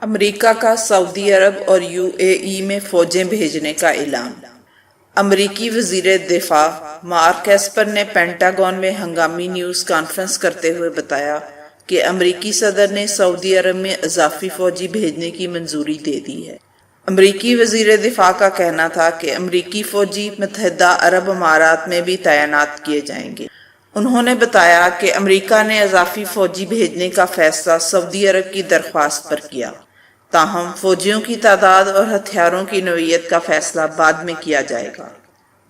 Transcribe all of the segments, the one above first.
امریکہ کا سعودی عرب اور یو اے ای میں فوجیں بھیجنے کا اعلان۔ امریکی وزیر دفاع مارک ایسپر نے پینٹاگون میں ہنگامی نیوز کانفرنس کرتے ہوئے بتایا کہ امریکی صدر نے سعودی عرب میں اضافی فوجی بھیجنے کی منظوری دے دی ہے۔ امریکی وزیر دفاع کا کہنا تھا کہ امریکی فوجی متحدہ عرب امارات میں بھی تعینات کیے جائیں گے۔ انہوں نے بتایا کہ امریکہ نے اضافی فوجی بھیجنے کا فیصلہ سعودی عرب کی درخواست پر کیا، تاہم فوجیوں کی تعداد اور ہتھیاروں کی نوعیت کا فیصلہ بعد میں کیا جائے گا۔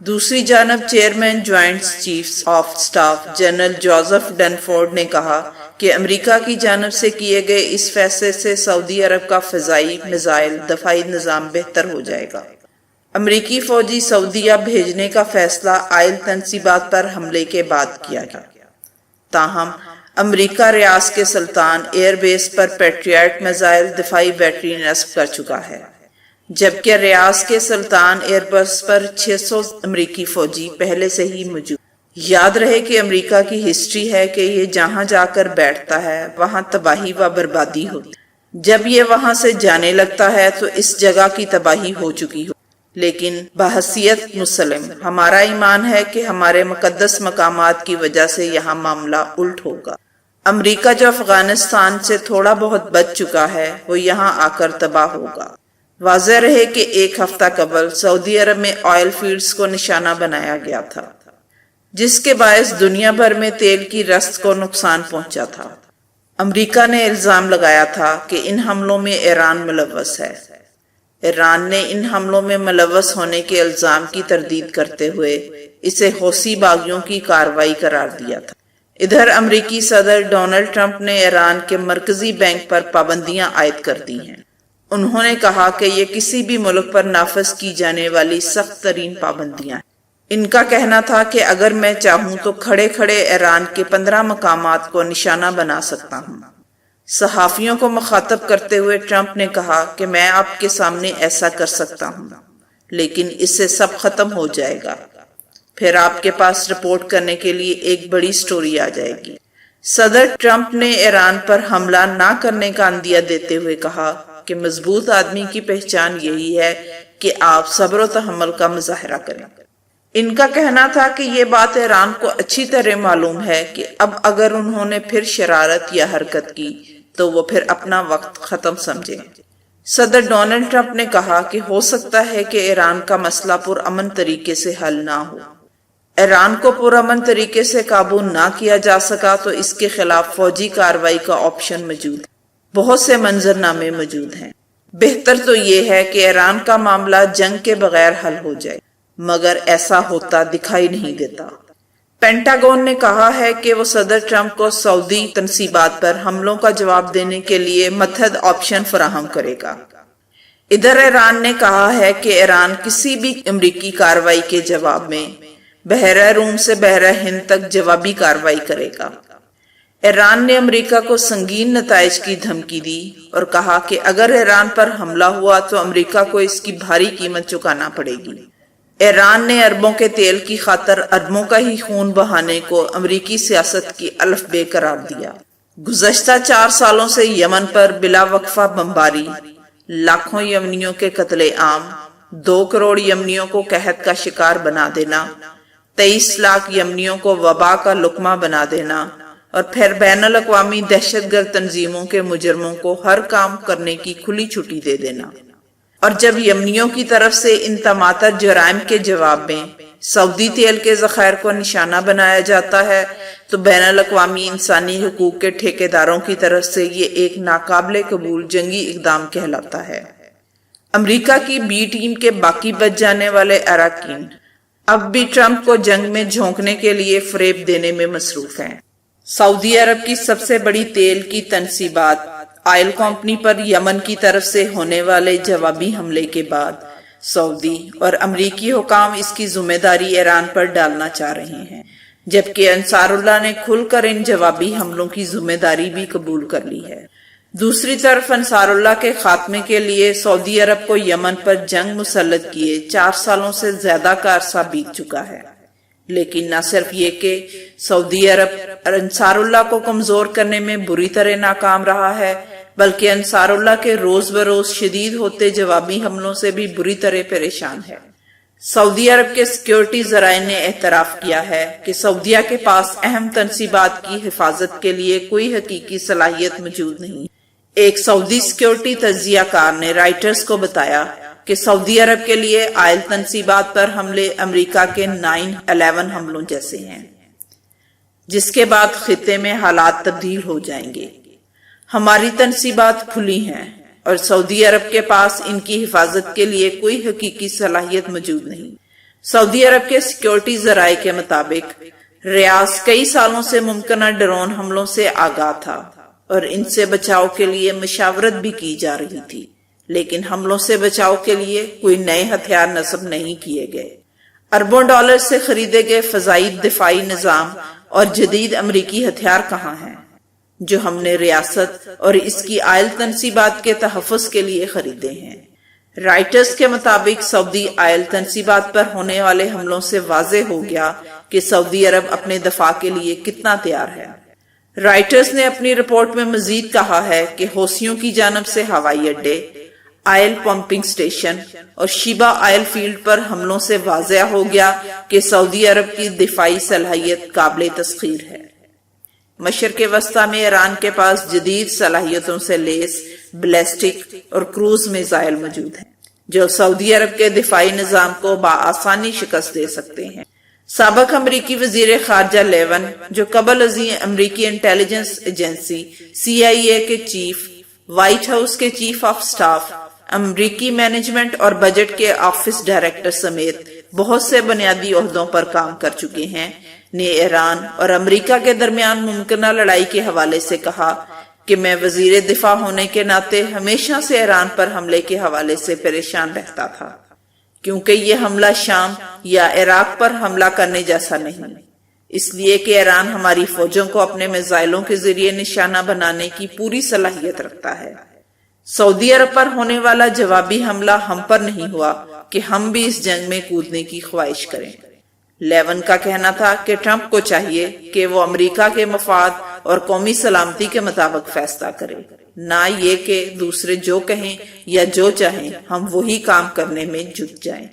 دوسری جانب chairman joint chiefs of staff general Joseph Dunford نے کہا کہ امریکہ کی جانب سے کیے گئے اس فیصلے سے سعودی عرب کا فضائی میزائل دفاعی نظام بہتر ہو جائے گا۔ امریکی فوجی سعودیہ بھیجنے کا فیصلہ عائل تنصیبات پر حملے کے بعد کیا گیا، تاہم امریکہ ریاض کے سلطان ایئر بیس پر پیٹریاٹ میزائل دفاعی بیٹری نصب کر چکا ہے، جبکہ ریاض کے سلطان ایئر بیس پر 600 امریکی فوجی پہلے سے ہی موجود۔ یاد رہے کہ امریکہ کی ہسٹری ہے کہ یہ جہاں جا کر بیٹھتا ہے وہاں تباہی و بربادی ہوتی، جب یہ وہاں سے جانے لگتا ہے تو اس جگہ کی تباہی ہو چکی ہو۔ لیکن بحیثیت مسلم ہمارا ایمان ہے کہ ہمارے مقدس مقامات کی وجہ سے یہاں معاملہ الٹ ہوگا۔ امریکہ جو افغانستان سے تھوڑا بہت بچ چکا ہے وہ یہاں آ کر تباہ ہوگا۔ واضح رہے کہ ایک ہفتہ قبل سعودی عرب میں آئل فیلڈز کو نشانہ بنایا گیا تھا، جس کے باعث دنیا بھر میں تیل کی رسد کو نقصان پہنچا تھا۔ امریکہ نے الزام لگایا تھا کہ ان حملوں میں ایران ملوث ہے۔ ایران نے ان حملوں میں ملوث ہونے کے الزام کی تردید کرتے ہوئے اسے حوثی باغیوں کی کارروائی قرار دیا تھا۔ ادھر امریکی صدر ڈونلڈ ٹرمپ نے ایران کے مرکزی بینک پر پابندیاں عائد کر دی ہیں۔ انہوں نے کہا کہ یہ کسی بھی ملک پر نافذ کی جانے والی سخت ترین پابندیاں ہیں۔ ان کا کہنا تھا کہ اگر میں چاہوں تو کھڑے کھڑے ایران کے 15 مقامات کو نشانہ بنا سکتا ہوں۔ صحافیوں کو مخاطب کرتے ہوئے ٹرمپ نے کہا کہ میں آپ کے سامنے ایسا کر سکتا ہوں، لیکن اس سے سب ختم ہو جائے گا، پھر آپ کے پاس رپورٹ کرنے کے لیے ایک بڑی سٹوری آ جائے گی۔ صدر ٹرمپ نے ایران پر حملہ نہ کرنے کا عندیہ دیتے ہوئے کہا کہ مضبوط آدمی کی پہچان یہی ہے کہ آپ صبر و تحمل کا مظاہرہ کریں۔ ان کا کہنا تھا کہ یہ بات ایران کو اچھی طرح معلوم ہے کہ اب اگر انہوں نے پھر شرارت یا حرکت کی تو وہ پھر اپنا وقت ختم سمجھیں۔ صدر ڈونلڈ ٹرمپ نے کہا کہ ہو سکتا ہے کہ ایران کا مسئلہ پرامن طریقے سے حل نہ ہو۔ ایران کو پرامن طریقے سے قابو نہ کیا جا سکا تو اس کے خلاف فوجی کارروائی کا آپشن موجود ہے۔ بہت سے منظر نامے موجود ہیں۔ بہتر تو یہ ہے کہ ایران کا معاملہ جنگ کے بغیر حل ہو جائے، مگر ایسا ہوتا دکھائی نہیں دیتا۔ پینٹاگون نے کہا ہے کہ وہ صدر ٹرمپ کو سعودی تنصیبات پر حملوں کا جواب دینے کے لیے متحد آپشن فراہم کرے گا۔ ادھر ایران نے کہا ہے کہ ایران کسی بھی امریکی کارروائی کے جواب میں بحیرہ روم سے بحیرہ ہند تک جوابی کارروائی کرے گا۔ ایران نے امریکہ کو سنگین نتائج کی دھمکی دی اور کہا کہ اگر ایران پر حملہ ہوا تو امریکہ کو اس کی بھاری قیمت چکانا پڑے گی۔ ایران نے اربوں کے تیل کی خاطر اربوں کا ہی خون بہانے کو امریکی سیاست کی الف بے قرار دیا۔ گزشتہ 4 سالوں سے یمن پر بلا وقفہ بمباری، لاکھوں یمنیوں کے قتل عام، 2 کروڑ یمنیوں کو قحط کا شکار بنا دینا، 23 لاکھ یمنیوں کو وبا کا لقمہ بنا دینا، اور پھر بین الاقوامی دہشت گرد تنظیموں کے مجرموں کو ہر کام کرنے کی کھلی چھٹی دے دینا۔ اور جب یمنیوں کی طرف سے ان تماتر جرائم کے جواب میں سعودی تیل کے ذخائر کو نشانہ بنایا جاتا ہے تو بین الاقوامی انسانی حقوق کے ٹھیکیداروں کی طرف سے یہ ایک ناقابل قبول جنگی اقدام کہلاتا ہے۔ امریکہ کی بی ٹیم کے باقی بچ جانے والے اراکین اب بھی ٹرمپ کو جنگ میں جھونکنے کے لیے فریب دینے میں مصروف ہیں۔ سعودی عرب کی سب سے بڑی تیل کی تنصیبات آئل کمپنی پر یمن کی طرف سے ہونے والے جوابی حملے کے بعد سعودی اور امریکی حکام اس کی ذمہ داری ایران پر ڈالنا چاہ رہے ہیں، جبکہ انصار اللہ نے کھل کر ان جوابی حملوں کی ذمہ داری بھی قبول کر لی ہے۔ دوسری طرف انصار اللہ کے خاتمے کے لیے سعودی عرب کو یمن پر جنگ مسلط کیے 4 سالوں سے زیادہ کا عرصہ بیت چکا ہے، لیکن نہ صرف یہ کہ سعودی عرب انصار اللہ کو کمزور کرنے میں بری طرح ناکام رہا ہے، بلکہ انصار اللہ کے روز بروز شدید ہوتے جوابی حملوں سے بھی بری طرح پریشان ہے۔ سعودی عرب کے سیکیورٹی ذرائع نے اعتراف کیا ہے کہ سعودیہ کے پاس اہم تنصیبات کی حفاظت کے لیے کوئی حقیقی صلاحیت موجود نہیں۔ ایک سعودی سیکیورٹی تجزیہ کار نے رائٹرز کو بتایا کہ سعودی عرب کے لیے عائل تنصیبات پر حملے امریکہ کے 9/11 حملوں جیسے ہیں، جس کے بعد خطے میں حالات تبدیل ہو جائیں گے۔ ہماری تنصیبات کھلی ہیں اور سعودی عرب کے پاس ان کی حفاظت کے لیے کوئی حقیقی صلاحیت موجود نہیں۔ سعودی عرب کے سیکیورٹی ذرائع کے مطابق ریاض کئی سالوں سے ممکنہ ڈرون حملوں سے آگاہ تھا اور ان سے بچاؤ کے لیے مشاورت بھی کی جا رہی تھی، لیکن حملوں سے بچاؤ کے لیے کوئی نئے ہتھیار نصب نہیں کیے گئے۔ اربوں ڈالر سے خریدے گئے فضائی دفاعی نظام اور جدید امریکی ہتھیار کہاں ہیں جو ہم نے ریاست اور اس کی عائل تنصیبات کے تحفظ کے لیے خریدے ہیں؟ رائٹرز کے مطابق سعودی عائل تنصیبات پر ہونے والے حملوں سے واضح ہو گیا کہ سعودی عرب اپنے دفاع کے لیے کتنا تیار ہے۔ رائٹرز نے اپنی رپورٹ میں مزید کہا ہے کہ حوثیوں کی جانب سے ہوائی اڈے، آئل پمپنگ سٹیشن اور شیبہ آئل فیلڈ پر حملوں سے واضح ہو گیا کہ سعودی عرب کی دفاعی صلاحیت قابل تسخیر ہے۔ مشرق وسطیٰ میں ایران کے پاس جدید صلاحیتوں سے لیس بیلسٹک اور کروز میزائل موجود ہیں جو سعودی عرب کے دفاعی نظام کو بآسانی شکست دے سکتے ہیں۔ سابق امریکی وزیر خارجہ لیون، جو قبل ازیں امریکی انٹیلیجنس ایجنسی CIA کے چیف، وائٹ ہاؤس کے چیف آف سٹاف، امریکی مینجمنٹ اور بجٹ کے آفس ڈائریکٹر سمیت بہت سے بنیادی عہدوں پر کام کر چکے ہیں، نے ایران اور امریکہ کے درمیان ممکنہ لڑائی کے حوالے سے کہا کہ میں وزیر دفاع ہونے کے ناطے ہمیشہ سے ایران پر حملے کے حوالے سے پریشان رہتا تھا، کیونکہ یہ حملہ شام یا عراق پر حملہ کرنے جیسا نہیں، اس لیے کہ ایران ہماری فوجوں کو اپنے میزائلوں کے ذریعے نشانہ بنانے کی پوری صلاحیت رکھتا ہے۔ سعودی عرب پر ہونے والا جوابی حملہ ہم پر نہیں ہوا کہ ہم بھی اس جنگ میں کودنے کی خواہش کریں۔ لیون کا کہنا تھا کہ ٹرمپ کو چاہیے کہ وہ امریکہ کے مفاد اور قومی سلامتی کے مطابق فیصلہ کرے، نہ یہ کہ دوسرے جو کہیں یا جو چاہیں ہم وہی کام کرنے میں جٹ جائیں۔